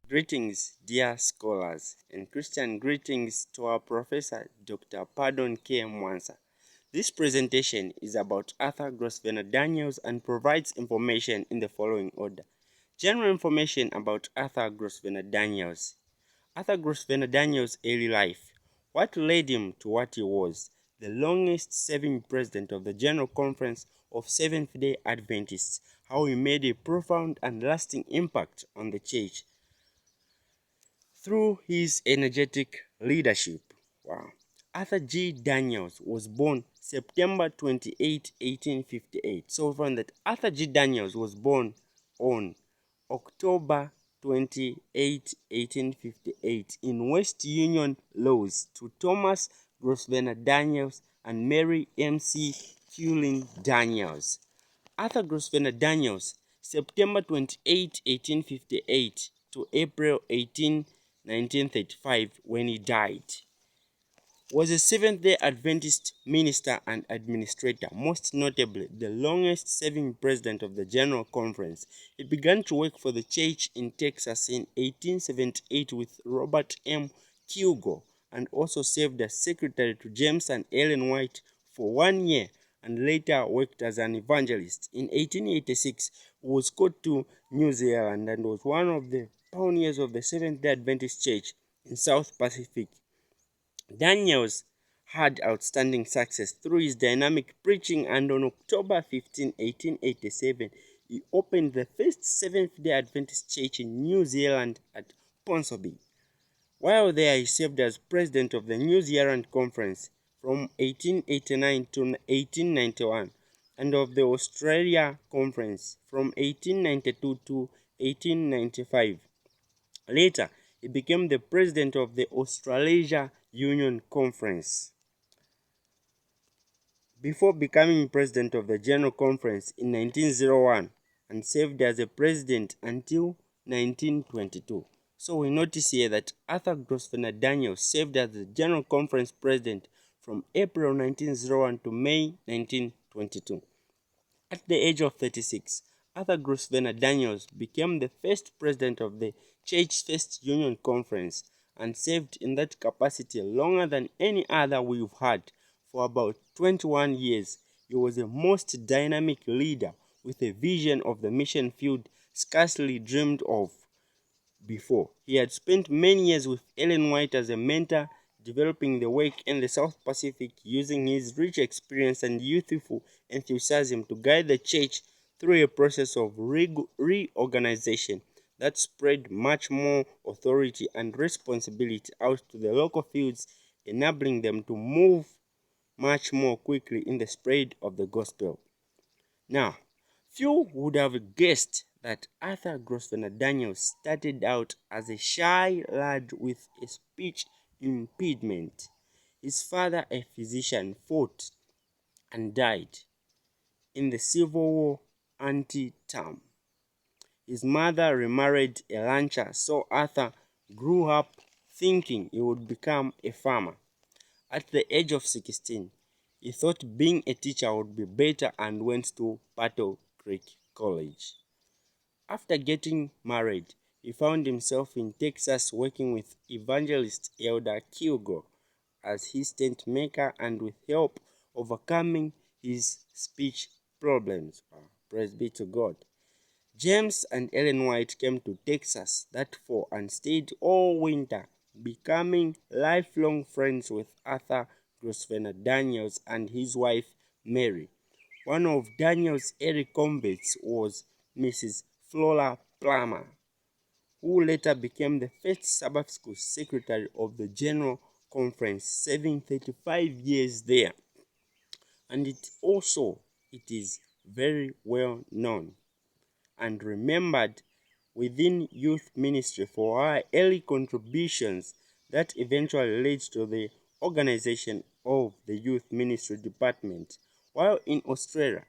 Greetings, dear scholars, and Christian greetings to our professor, Dr. Pardon K. Mwansa. This presentation is about Arthur Grosvenor Daniells and provides information in the following order. General information about Arthur Grosvenor Daniells. Arthur Grosvenor Daniells' early life. What led him to what he was? The longest serving president of the General Conference of Seventh-day Adventists. How he made a profound and lasting impact on the church through his energetic leadership. Wow. Arthur G. Daniells was born September 28, 1858. So we found that Arthur G. Daniells was born on October 28, 1858 in West Union, Laws to Thomas Grosvenor Daniells and Mary M.C. Tulin Daniells. Arthur Grosvenor Daniells, September 28, 1858 to April 1935 when he died, was a Seventh-day Adventist minister and administrator, most notably the longest-serving president of the General Conference. He began to work for the church in Texas in 1878 with Robert M. Kilgore and also served as secretary to James and Ellen White for 1 year and later worked as an evangelist. In 1886, he was called to New Zealand and was one of the pioneers of the Seventh-day Adventist Church in South Pacific. Daniells had outstanding success through his dynamic preaching, and on October 15, 1887, he opened the first Seventh-day Adventist church in New Zealand at Ponsonby. While there, he served as president of the New Zealand Conference from 1889 to 1891 and of the Australia Conference from 1892 to 1895. Later, he became the president of the Australasia Union Conference. Before becoming president of the General Conference in 1901 and served as a president until 1922. So we notice here that Arthur Grosvenor Daniells served as the General Conference president from April 1901 to May 1922. At the age of 36, Arthur Grosvenor Daniells became the first president of the Church's First Union Conference and served in that capacity longer than any other we've had. For about 21 years, he was a most dynamic leader with a vision of the mission field scarcely dreamed of before. He had spent many years with Ellen White as a mentor, developing the work in the South Pacific, using his rich experience and youthful enthusiasm to guide the church through a process of reorganization that spread much more authority and responsibility out to the local fields, enabling them to move much more quickly in the spread of the gospel. Now, few would have guessed that Arthur Grosvenor Daniells started out as a shy lad with a speech impediment. His father, a physician, fought and died in the Civil War ante-term. His mother remarried a rancher, so Arthur grew up thinking he would become a farmer. At the age of 16, he thought being a teacher would be better and went to Battle Creek College. After getting married, he found himself in Texas working with evangelist Elder Kilgore as his tent maker and with help overcoming his speech problems. Praise be to God. James and Ellen White came to Texas that fall and stayed all winter, becoming lifelong friends with Arthur Grosvenor Daniells and his wife Mary. One of Daniells' early converts was Mrs. Flora Plummer, who later became the first Sabbath School secretary of the General Conference, serving 35 years there. And it is very well known and remembered within youth ministry for her early contributions that eventually led to the organization of the youth ministry department. While in Australia,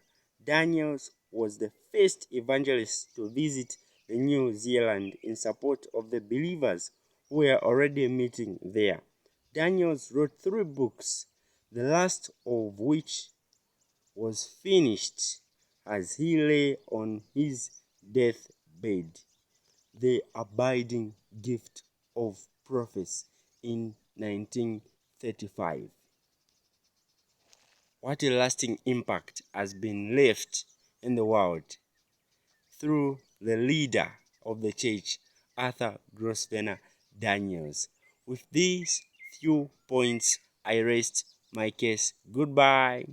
Daniells was the first evangelist to visit the New Zealand in support of the believers who were already meeting there. Daniells wrote 3 books, the last of which was finished as he lay on his deathbed. the abiding gift of prophecy in 1935. What a lasting impact has been left in the world through the leader of the church, Arthur Grosvenor Daniells. With these few points, I rest my case. Goodbye.